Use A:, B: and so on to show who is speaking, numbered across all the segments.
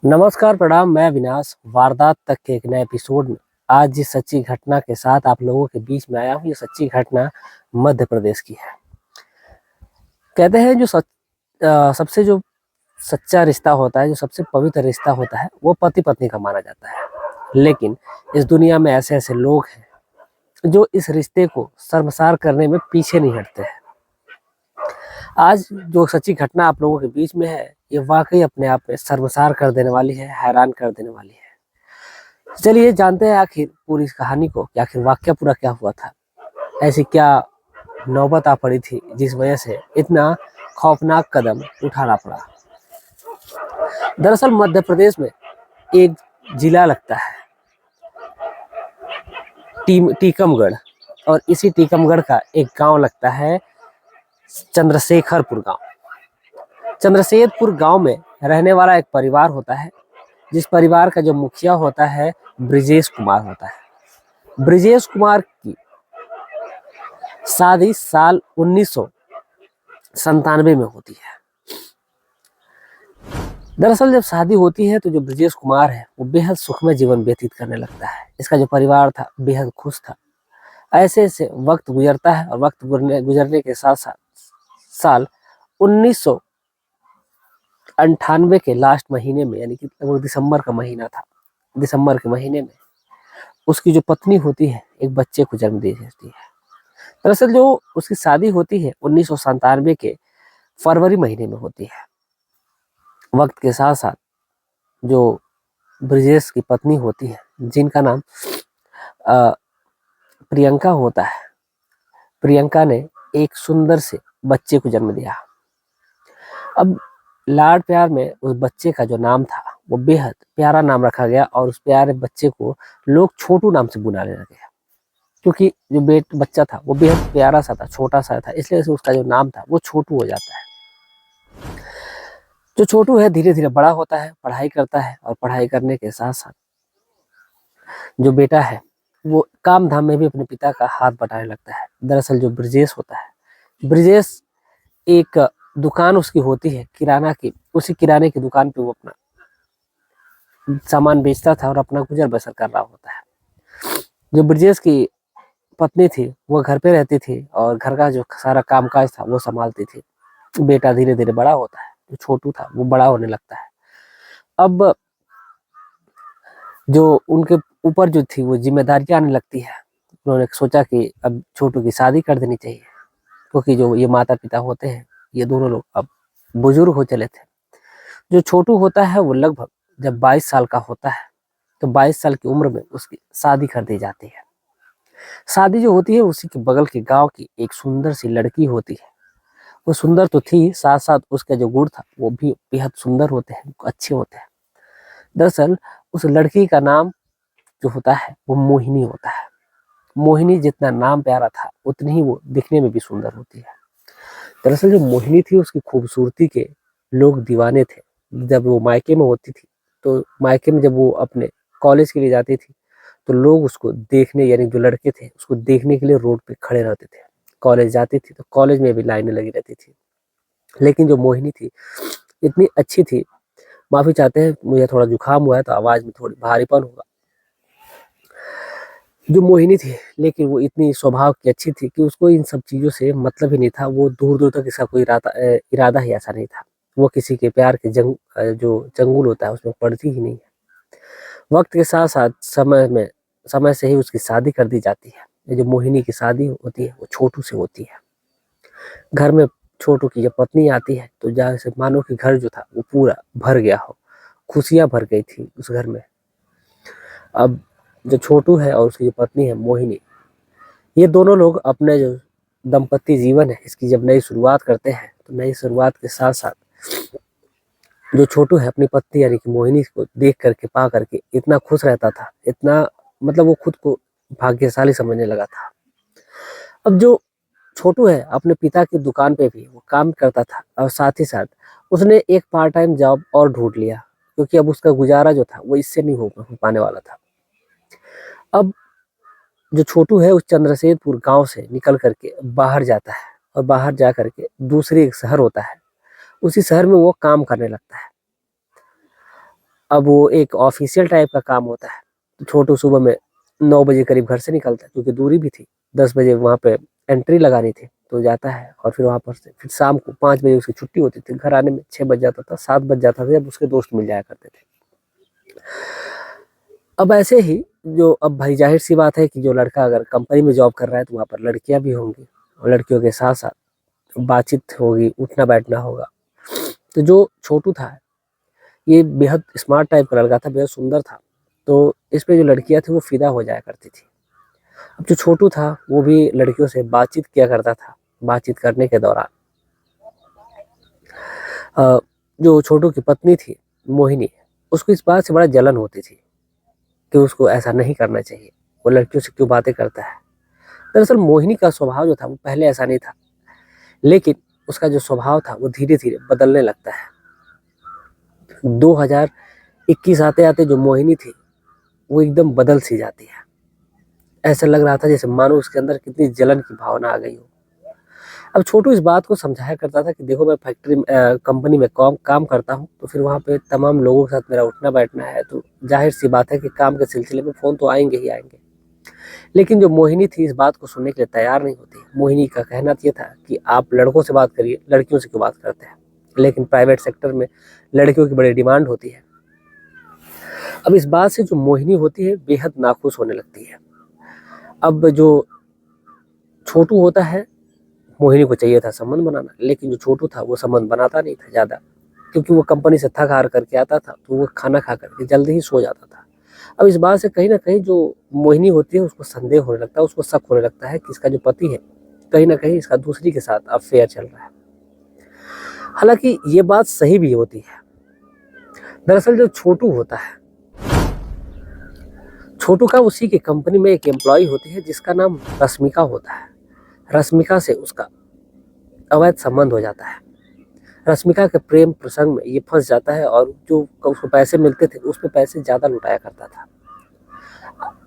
A: नमस्कार, प्रणाम। मैं अविनाश वारदात तक के एक नए एपिसोड में आज जिस सच्ची घटना के साथ आप लोगों के बीच में आया हूँ, ये सच्ची घटना मध्य प्रदेश की है। कहते हैं सबसे जो सच्चा रिश्ता होता है, जो सबसे पवित्र रिश्ता होता है, वो पति पत्नी का माना जाता है। लेकिन इस दुनिया में ऐसे ऐसे लोग हैं जो इस रिश्ते को शर्मसार करने में पीछे नहीं हटते हैं। आज जो सच्ची घटना आप लोगों के बीच में है, ये वाकई अपने आप में शर्मसार कर देने वाली है, हैरान कर देने वाली है। चलिए जानते हैं आखिर पूरी इस कहानी को कि आखिर वाक्य पूरा क्या हुआ था। ऐसी क्या नौबत आ पड़ी थी जिस वजह से इतना खौफनाक कदम उठाना पड़ा। दरअसल मध्य प्रदेश में एक जिला लगता है टीकमगढ़, और इसी टीकमगढ़ का एक गांव लगता है चंद्रशेखरपुर गांव। चंद्रशेखरपुर गांव में रहने वाला एक परिवार होता है, जिस परिवार का जो मुखिया होता है ब्रिजेश कुमार होता है। ब्रिजेश कुमार की शादी साल 1997 में होती है। दरअसल जब शादी होती है तो जो ब्रिजेश कुमार है वो बेहद सुखमय जीवन व्यतीत करने लगता है। इसका जो परिवार था बेहद खुश था। ऐसे ऐसे वक्त गुजरता है और वक्त गुजरने के साथ साथ साल 1998 के लास्ट महीने में, यानी कि लगभग दिसंबर का महीना था, दिसंबर के महीने में उसकी जो पत्नी होती है एक बच्चे को जन्म दे देती है। दरअसल जो उसकी शादी होती है 1997 के फरवरी महीने में होती है। वक्त के साथ साथ जो ब्रिजेश की पत्नी होती है, जिनका नाम प्रियंका होता है, प्रियंका ने एक सुंदर से बच्चे को जन्म दिया। अब लाड प्यार में उस बच्चे का जो नाम था वो बेहद प्यारा नाम रखा गया, और उस प्यारे बच्चे को लोग छोटू नाम से बुलाने लगे, क्योंकि जो बच्चा था वो बेहद प्यारा सा था, छोटा सा था, इसलिए से उसका जो नाम था वो छोटू हो जाता है। जो छोटू है धीरे धीरे बड़ा होता है, पढ़ाई करता है, और पढ़ाई करने के साथ साथ जो बेटा है वो काम धाम में भी अपने पिता का हाथ बटाने लगता है। दरअसल जो ब्रिजेश होता है, ब्रिजेश एक दुकान उसकी होती है किराना की, उसी किराने की दुकान पे वो अपना सामान बेचता था और अपना गुजर बसर कर रहा होता है। जो ब्रिजेश की पत्नी थी वो घर पे रहती थी और घर का जो सारा कामकाज था वो संभालती थी। बेटा धीरे धीरे बड़ा होता है, जो छोटू था वो बड़ा होने लगता है। अब जो उनके ऊपर जो थी वो जिम्मेदारियां आने लगती है। उन्होंने सोचा कि अब छोटू की शादी कर देनी चाहिए, क्योंकि जो ये माता पिता होते हैं ये दोनों लोग अब बुजुर्ग हो चले थे। जो छोटू होता है वो लगभग जब 22 साल का होता है तो 22 साल की उम्र में उसकी शादी कर दी जाती है। शादी जो होती है उसी के बगल के गांव की एक सुंदर सी लड़की होती है। वो सुंदर तो थी, साथ साथ उसका जो गुण था वो भी बेहद सुंदर होते हैं, अच्छे होते हैं। दरअसल उस लड़की का नाम जो होता है वो मोहिनी होता है। मोहिनी जितना नाम प्यारा था उतनी ही वो दिखने में भी सुंदर होती है। दरअसल जो मोहिनी थी उसकी खूबसूरती के लोग दीवाने थे। जब वो मायके में होती थी तो मायके में जब वो अपने कॉलेज के लिए जाती थी तो लोग उसको देखने, यानी जो लड़के थे उसको देखने के लिए रोड पे खड़े रहते थे। कॉलेज जाती थी तो कॉलेज में भी लाइनें लगी रहती थी। लेकिन जो मोहिनी थी इतनी अच्छी थी, माफी चाहते हैं मुझे थोड़ा जुकाम हुआ है तो आवाज में थोड़ी भारीपन होगा। जो मोहिनी थी, लेकिन वो इतनी स्वभाव की अच्छी थी कि उसको इन सब चीजों से मतलब ही नहीं था। वो दूर दूर तक इसका कोई इरादा ही ऐसा नहीं था। वो किसी के प्यार के जो चंगुल होता है उसमें पड़ती ही नहीं है। वक्त के साथ साथ समय से ही उसकी शादी कर दी जाती है। ये जो मोहिनी की शादी होती है वो छोटू से होती है। घर में छोटू की जब पत्नी आती है तो जैसे मानो कि घर जो था वो पूरा भर गया हो, खुशियां भर गई थी उस घर में। अब जो छोटू है और उसकी जो पत्नी है मोहिनी, ये दोनों लोग अपने जो दंपत्ति जीवन है इसकी जब नई शुरुआत करते हैं तो नई शुरुआत के साथ साथ जो छोटू है अपनी पत्नी यानी कि मोहिनी को देख करके पा करके इतना खुश रहता था, इतना मतलब वो खुद को भाग्यशाली समझने लगा था। अब जो छोटू है अपने पिता की दुकान पे भी वो काम करता था, और साथ ही साथ उसने एक पार्ट टाइम जॉब और ढूंढ लिया, क्योंकि अब उसका गुजारा जो था वो इससे नहीं हो पाने वाला था। अब जो छोटू है उस चंद्रशेखरपुर गांव से निकल करके बाहर जाता है, और बाहर जा करके दूसरी एक शहर होता है, उसी शहर में वो काम करने लगता है। अब वो एक ऑफिशियल टाइप का काम होता है, तो छोटू सुबह में 9 बजे करीब घर से निकलता है, क्योंकि दूरी भी थी, 10 बजे वहाँ पे एंट्री लगानी थी, तो जाता है और फिर वहाँ पर से फिर शाम को 5 बजे उसकी छुट्टी होती थी, घर आने में 6 बज जाता था, 7 बज जाता था, जब उसके दोस्त मिल जाया करते थे। अब ऐसे ही जो अब भाई ज़ाहिर-सी बात है कि जो लड़का अगर कंपनी में जॉब कर रहा है, तो वहाँ पर लड़कियाँ भी होंगी और लड़कियों के साथ-साथ बातचीत होगी, उठना-बैठना होगा। तो जो छोटू था, ये बेहद स्मार्ट टाइप का लड़का था, बेहद सुंदर था, तो इस पे जो लड़कियाँ थी वो फ़िदा हो जाया करती थी। अब जो छोटू था, वो भी लड़कियों से बातचीत किया करता था। बातचीत करने के दौरान अ, जो छोटू की पत्नी थी, मोहिनी, उसको इस बात से बड़ा जलन होती थी कि उसको ऐसा नहीं करना चाहिए। वो लड़कियों से क्यों बातें करता है। दरअसल मोहिनी का स्वभाव जो था, वो पहले ऐसा नहीं था, लेकिन उसका जो स्वभाव था, वो धीरे-धीरे बदलने लगता है। 2021 आते-आते जो मोहिनी थी, वो एकदम बदल सी जाती है। ऐसा लग रहा था जैसे मानो उसके अंदर कितनी जलन की भावना आ गई हो। अब छोटू इस बात को समझाया करता था कि देखो मैं फैक्ट्री में कंपनी में काम करता हूँ, तो फिर वहाँ पे तमाम लोगों के साथ मेरा उठना-बैठना है, तो ज़ाहिर-सी बात है कि काम के सिलसिले में फ़ोन तो आएँगे ही आएँगे। लेकिन जो मोहिनी थी, इस बात को सुनने के लिए तैयार नहीं होती। मोहिनी का कहना ये था कि आप लड़कों से बात करिए, लड़कियों से क्यों बात करते हैं? लेकिन प्राइवेट सेक्टर में लड़कियों की बड़ी डिमांड होती है। अब इस बात से जो मोहिनी होती है, बेहद नाखुश होने लगती है। अब जो छोटू होता है, मोहिनी को चाहिए था संबंध बनाना, लेकिन जो छोटू था वो संबंध बनाता नहीं था ज़्यादा, क्योंकि वो कंपनी से थक-हार करके आता था, तो वो खाना खा कर के जल्दी ही सो जाता था। अब इस बात से कहीं न कहीं जो मोहिनी होती है, उसको संदेह होने लगता है, उसको शक होने लगता है कि इसका जो पति है, कहीं न कहीं इसका दूसरी के साथ अफ़ेयर चल रहा है। हालाँकि ये बात सही भी होती है। दरअसल जो छोटू होता है, छोटू का उसी की कंपनी में एक एम्प्लॉयी होती है जिसका नाम रश्मिका होता है। रश्मिका से उसका अवैध संबंध हो जाता है। रश्मिका के प्रेम प्रसंग में ये फँस जाता है और जो उसको पैसे मिलते थे, उसमें पैसे ज़्यादा लुटाया करता था।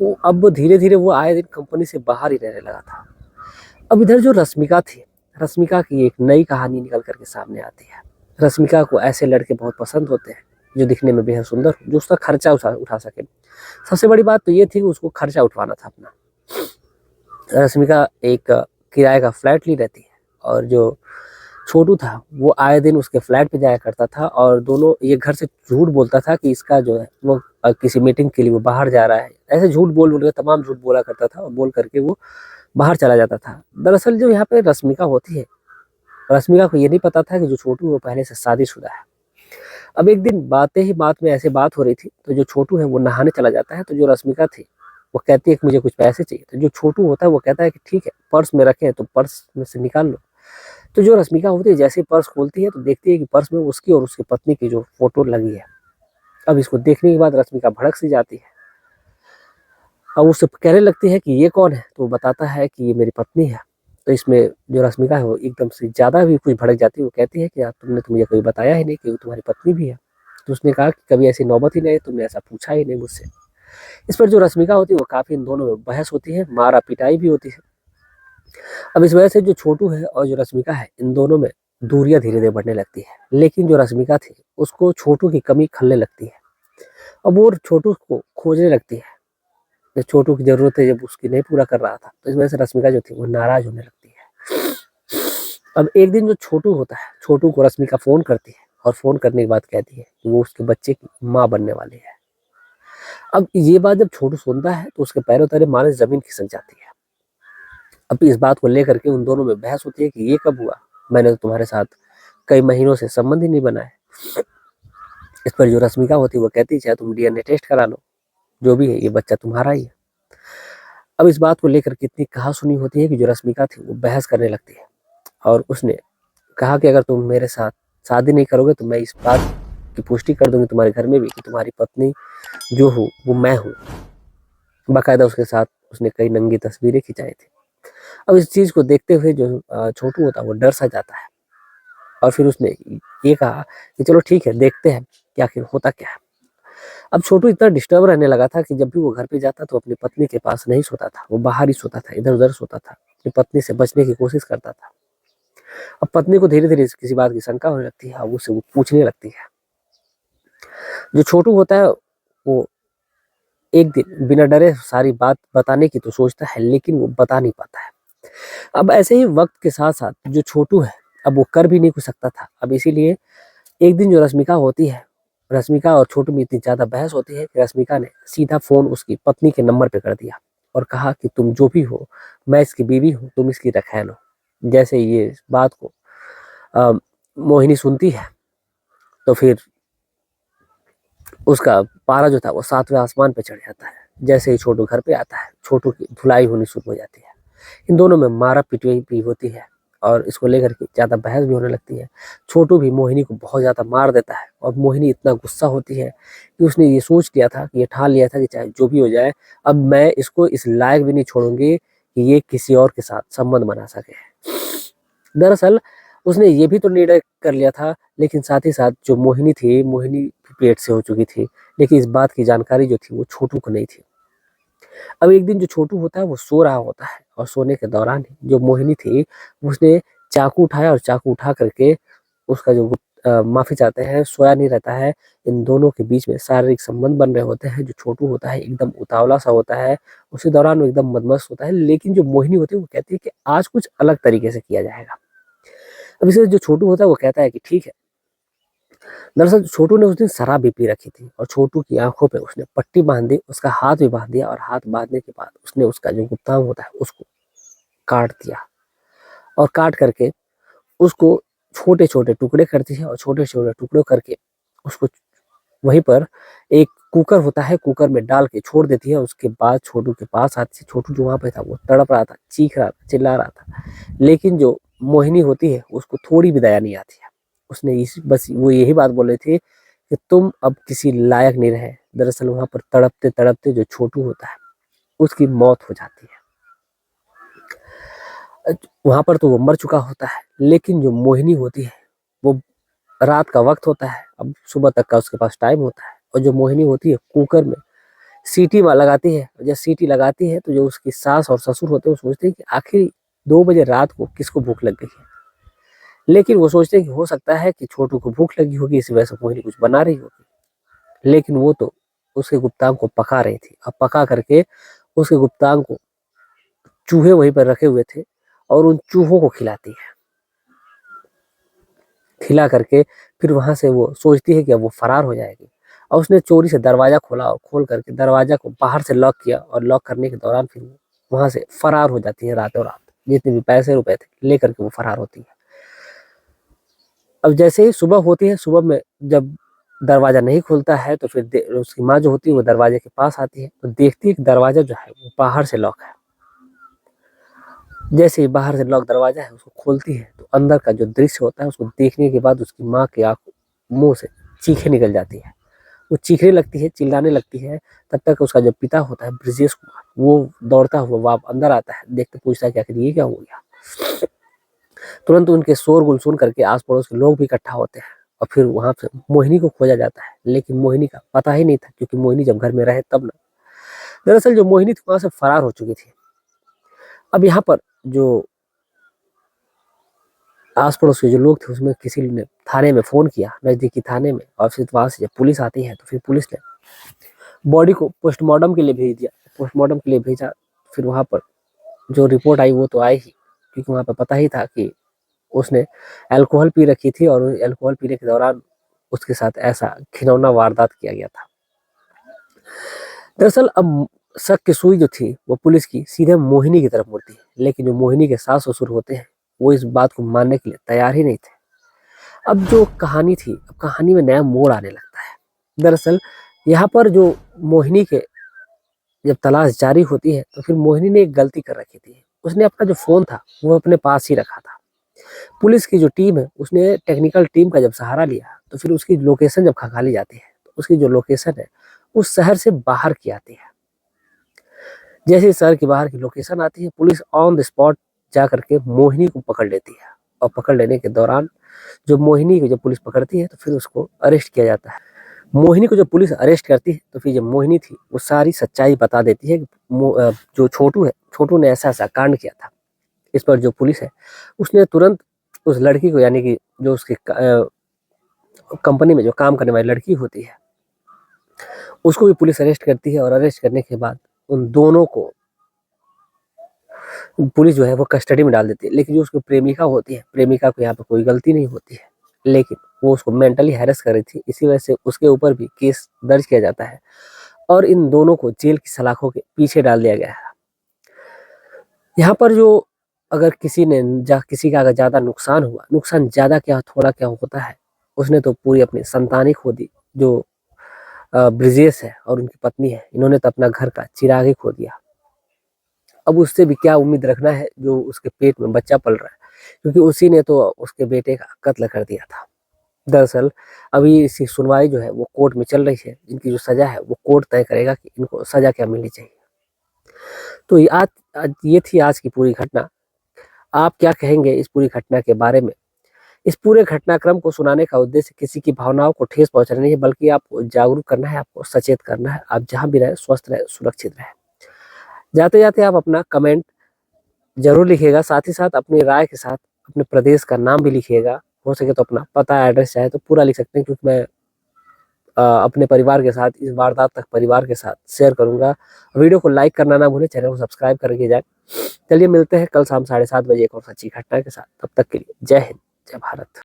A: वो अब धीरे-धीरे वो आए दिन कंपनी से बाहर ही रहने लगा था। अब इधर जो रश्मिका थी, रश्मिका की एक नई कहानी निकल कर के सामने आती है। रश्मिका को ऐसे लड़के बहुत पसंद होते हैं, जो दिखने में बेहद सुंदर हो, जो उसका खर्चा उठा सके। सबसे बड़ी बात तो ये थी कि उसको खर्चा उठवाना था अपना। रश्मिका एक किराए का फ्लैट ली रहती है और जो छोटू था, वो आए दिन उसके फ्लैट पे जाया करता था और दोनों ये घर से झूठ बोलता था कि इसका जो है वो किसी मीटिंग के लिए वो बाहर जा रहा है। ऐसे झूठ बोल-बोल के तमाम झूठ बोला करता था और बोल करके वो बाहर चला जाता था। दरअसल जो यहाँ पे रश्मिका होती है, रश्मिका को ये नहीं पता था कि जो छोटू है वो पहले से शादीशुदा है। अब एक दिन बातें ही बात में ऐसे बात हो रही थी, तो जो छोटू है वो नहाने चला जाता है, तो जो रश्मिका थी, वो कहती है कि मुझे कुछ पैसे चाहिए। तो जो छोटू होता है वो कहता है कि ठीक है, पर्स में रखे हैं तो पर्स में से निकाल लो। तो जो रश्मिका होती है जैसे ही पर्स खोलती है तो देखती है कि पर्स में उसकी और उसकी पत्नी की जो फ़ोटो लगी है। अब इसको देखने के बाद रश्मिका भड़क सी जाती है। अब उससे कहने लगती है कि ये कौन है? तो वो बताता है कि ये मेरी पत्नी है। तो इसमें जो रश्मिका है वो एकदम से ज़्यादा भी कुछ भड़क जाती है। वो कहती है कि यार तुमने तो मुझे कभी बताया ही नहीं कि वो तुम्हारी पत्नी भी है। तो उसने कहा कि कभी ऐसी नौबत ही नहीं आई, तुमने ऐसा पूछा ही नहीं मुझसे। इस पर जो रश्मिका होती है वो काफ़ी इन दोनों में बहस होती है, मारा-पिटाई भी होती है। अब इस वजह से जो छोटू है और जो रश्मिका है, इन दोनों में दूरियाँ धीरे-धीरे बढ़ने लगती है। लेकिन जो रश्मिका थी, उसको छोटू की कमी खलने लगती है। अब वो छोटू को खोजने लगती है। जब छोटू की ज़रूरतें जब उसकी नहीं पूरा कर रहा था, तो इस वजह से रश्मिका जो थी वो नाराज़ होने लगती है। अब एक दिन जो छोटू होता है, छोटू को रश्मिका फ़ोन करती है और फ़ोन करने के बाद कहती है कि वो उसके बच्चे की माँ बनने वाली है। अब ये बात जब छोटू सुनता है, तो उसके पैरों तले मानो ज़मीन खिसक जाती है। अब इस बात को लेकर के उन दोनों में बहस होती है कि ये कब हुआ? मैंने तो तुम्हारे साथ कई महीनों से संबंध ही नहीं बनाए। इस पर जो रश्मिका होती है वो कहती है चाहे तुम डीएनए टेस्ट करा लो, जो भी है ये बच्चा तुम्हारा ही है। अब इस बात को लेकर कितनी कहा-सुनी होती है कि जो रश्मिका थी वो बहस करने लगती है और उसने कहा कि अगर तुम मेरे साथ शादी नहीं करोगे तो मैं इस बात की पुष्टि कर दूँगी तुम्हारे घर में भी कि तुम्हारी पत्नी जो हूँ वो मैं हूँ। बाकायदा उसके साथ उसने कई नंगी तस्वीरें खिंचाई थी। अब इस चीज़ को देखते हुए जो छोटू होता है वो डर सा जाता है और फिर उसने ये कहा कि चलो ठीक है देखते हैं कि आखिर होता क्या है। अब छोटू इतना डिस्टर्ब रहने लगा था कि जब भी वो घर पे जाता तो अपनी पत्नी के पास नहीं सोता था, वो बाहर ही सोता था, इधर-उधर सोता था, अपनी पत्नी से बचने की कोशिश करता था। अब पत्नी को धीरे-धीरे किसी बात की शंका होने लगती है, अब उससे वो पूछने लगती है जो छोटू होता है वो एक दिन बिना डरे सारी बात बताने की तो सोचता है, लेकिन वो बता नहीं पाता है। अब ऐसे ही वक्त के साथ साथ जो छोटू है, अब वो कर भी नहीं कुछ सकता था। अब इसीलिए एक दिन जो रश्मिका होती है, रश्मिका और छोटू में इतनी ज्यादा बहस होती है कि रश्मिका ने सीधा फोन उसकी पत्नी के नंबर पे कर दिया और कहा कि तुम जो भी हो, मैं इसकी बीवी हूँ, तुम इसकी रखा लो। जैसे ये इस बात को अ, मोहिनी सुनती है तो फिर उसका पारा जो था वो 7वें आसमान पे चढ़ जाता है। जैसे ही छोटू घर पे आता है, छोटू की धुलाई होनी शुरू हो जाती है। इन दोनों में मारा पिटवाई भी होती है और इसको लेकर के ज्यादा बहस भी होने लगती है। छोटू भी मोहिनी को बहुत ज्यादा मार देता है और मोहिनी इतना गुस्सा होती है कि उसने ये सोच लिया था, कि ये ठान लिया था कि चाहे जो भी हो जाए, अब मैं इसको इस लायक भी नहीं छोड़ूंगी कि ये किसी और के साथ संबंध बना सके। दरअसल उसने ये भी तो निर्णय कर लिया था, लेकिन साथ ही साथ जो मोहिनी थी, मोहिनी भी पेट से हो चुकी थी, लेकिन इस बात की जानकारी जो थी वो छोटू को नहीं थी। अब एक दिन जो छोटू होता है वो सो रहा होता है और सोने के दौरान ही जो मोहिनी थी उसने चाकू उठाया और चाकू उठा करके उसका जो माफी चाहते हैं, सोया नहीं रहता है। इन दोनों के बीच में शारीरिक संबंध बन रहे होते हैं। जो छोटू होता है एकदम उतावला सा होता है, उसी दौरान वो एकदम मदमस्त होता है, लेकिन जो मोहिनी होती है वो कहती है कि आज कुछ अलग तरीके से किया जाएगा। अब इसे जो छोटू होता है वो कहता है कि ठीक है। दरअसल छोटू ने उस दिन शराब भी पी रखी थी और छोटू की आंखों पे उसने पट्टी बांध दी, उसका हाथ भी बांध दिया और हाथ बांधने के बाद उसने उसका जो गुप्तांग होता है उसको काट दिया और काट करके उसको छोटे छोटे टुकड़े करती है और छोटे छोटे टुकड़ों करके उसको वहीं पर एक कुकर होता है, कुकर में डाल के छोड़ देती है। उसके बाद छोटू के पास आती है। छोटू जो वहां पे था वो तड़प रहा था, चीख रहा था, चिल्ला रहा था, लेकिन जो मोहिनी होती है उसको थोड़ी भी दया नहीं आती है। उसने इस बस वो यही बात बोल रही थी कि तुम अब किसी लायक नहीं रहे। दरअसल वहां पर तड़पते तड़पते जो छोटू होता है उसकी मौत हो जाती है। वहां पर तो वो मर चुका होता है, लेकिन जो मोहिनी होती है वो रात का वक्त होता है, अब सुबह तक का उसके पास टाइम होता है, और जो मोहिनी होती है कुकर में सीटी लगाती है। जब सीटी लगाती है तो जो उसकी सास और ससुर होते हैं वो सोचते हैं कि आखिर 2 बजे रात को किसको भूख लग गई है, लेकिन वो सोचते हैं कि हो सकता है कि छोटू को भूख लगी होगी, इसी वजह से मोहिनी कुछ बना रही होगी। लेकिन वो तो उसके गुप्तांग को पका रही थी। अब पका करके उसके गुप्तांग को चूहे वहीं पर रखे हुए थे और उन चूहों को खिलाती है। खिला करके फिर वहां से वो सोचती है कि अब वो फरार हो जाएगी, और उसने चोरी से दरवाजा खोला और खोल करके दरवाजा को बाहर से लॉक किया और लॉक करने के दौरान फिर वो वहां से फरार हो जाती है रातों रात। जितने भी पैसे रुपए थे लेकर के वो फरार होती है। अब जैसे ही सुबह होती है, सुबह में जब दरवाजा नहीं खुलता है तो फिर उसकी माँ जो होती है वो दरवाजे के पास आती है तो देखती है कि दरवाजा जो है वो बाहर से लॉक है। जैसे ही बाहर से लॉक दरवाजा है उसको खोलती है तो अंदर का जो दृश्य होता है उसको देखने के बाद उसकी माँ के आंख मुंह से चीखें निकल जाती है। वो चीखने लगती है, चिल्लाने लगती है। तब तक उसका जो पिता होता है ब्रिजेश कुमार, वो दौड़ता हुआ वाप अंदर आता है, देखते पूछता है कि आखिर ये क्या हो गया। तुरंत उनके शोरगुल सुन करके आस पड़ोस के लोग भी इकट्ठा होते हैं और फिर वहां से मोहिनी को खोजा जाता है, लेकिन मोहिनी का पता ही नहीं था, क्योंकि मोहिनी जब घर में रहे तब ना। दरअसल जो मोहिनी थी वहां से फरार हो चुकी थी। अब यहाँ पर जो आस पड़ोस के जो लोग थे उसमें किसी ने थाने में फोन किया, नजदीकी थाने में, और फिर वहां से जब पुलिस आती है तो फिर पुलिस ने बॉडी को पोस्टमार्टम के लिए भेज दिया। पोस्टमार्टम के लिए भेजा, फिर वहां पर जो रिपोर्ट आई वो तो आई ही, क्योंकि वहां पर पता ही था कि उसने अल्कोहल पी रखी थी और अल्कोहल पीने के दौरान उसके साथ ऐसा घिनौना वारदात किया गया था। दरअसल अब शक की सुई जो थी वो पुलिस की सीधे मोहिनी की तरफ मुड़ती है, लेकिन जो मोहिनी के सास ससुर होते हैं वो इस बात को मानने के लिए तैयार ही नहीं थे। अब जो कहानी थी, अब कहानी में नया मोड़ आने लगता है। दरअसल यहाँ पर जो मोहिनी के जब तलाश जारी होती है तो फिर मोहिनी ने एक गलती कर रखी थी। उसने अपना जो फोन था वो अपने पास ही रखा था। पुलिस की जो टीम है उसने टेक्निकल टीम का जब सहारा लिया तो फिर उसकी लोकेशन जब खंगाली जाती है तो उसकी जो लोकेशन है उस शहर से बाहर की आती है। जैसे ही शहर के बाहर की लोकेशन आती है, पुलिस ऑन द स्पॉट जा करके मोहिनी को पकड़ लेती है, और पकड़ लेने के दौरान जो मोहिनी को जब पुलिस पकड़ती है तो फिर उसको अरेस्ट किया जाता है। मोहिनी को जब पुलिस अरेस्ट करती है तो फिर जब मोहिनी थी वो सारी सच्चाई बता देती है कि जो छोटू है, छोटू ने ऐसा ऐसा कांड किया था। इस पर जो पुलिस है उसने तुरंत उस लड़की को, यानी कि जो उसकी कंपनी में जो काम करने वाली लड़की होती है, उसको भी पुलिस अरेस्ट करती है और अरेस्ट करने के बाद उन दोनों को पुलिस जो है वो कस्टडी में डाल देती है। लेकिन जो उसकी प्रेमिका होती है, प्रेमिका को यहाँ पे कोई गलती नहीं होती है, लेकिन वो उसको मेंटली हैरेस कर रही थी, इसी वजह से उसके ऊपर भी केस दर्ज किया जाता है और इन दोनों को जेल की सलाखों के पीछे डाल दिया गया है। यहाँ पर जो अगर किसी का अगर ज़्यादा नुकसान हुआ, नुकसान ज़्यादा क्या थोड़ा क्या होता है, उसने तो पूरी अपनी संतान ही खो दी। जो ब्रिजेश है और उनकी पत्नी है, इन्होंने तो अपना घर का चिराग ही खो दिया। अब उससे भी क्या उम्मीद रखना है जो उसके पेट में बच्चा पल रहा है, क्योंकि उसी ने तो उसके बेटे का कत्ल कर दिया था। दरअसल अभी इसकी सुनवाई जो है वो कोर्ट में चल रही है। इनकी जो सजा है वो कोर्ट तय करेगा कि इनको सजा क्या मिलनी चाहिए। तो ये थी आज की पूरी घटना। आप क्या कहेंगे इस पूरी घटना के बारे में? इस पूरे घटनाक्रम को सुनाने का उद्देश्य किसी की भावनाओं को ठेस पहुंचाना नहीं है, बल्कि आपको जागरूक करना है, आपको सचेत करना है। आप जहां भी रहे स्वस्थ रहे, सुरक्षित रहे। जाते जाते आप अपना कमेंट जरूर लिखिएगा, साथ ही साथ अपनी राय के साथ अपने प्रदेश का नाम भी लिखिएगा। हो सके तो अपना पता एड्रेस चाहे तो पूरा लिख सकते हैं, क्योंकि मैं अपने परिवार के साथ इस वारदात तक परिवार के साथ शेयर करूंगा। वीडियो को लाइक करना ना भूलें, चैनल को सब्सक्राइब करके जाए। चलिए मिलते हैं कल शाम 7:30 बजे एक और सच्ची घटना के साथ। तब तक के लिए जय हिंद, जय भारत।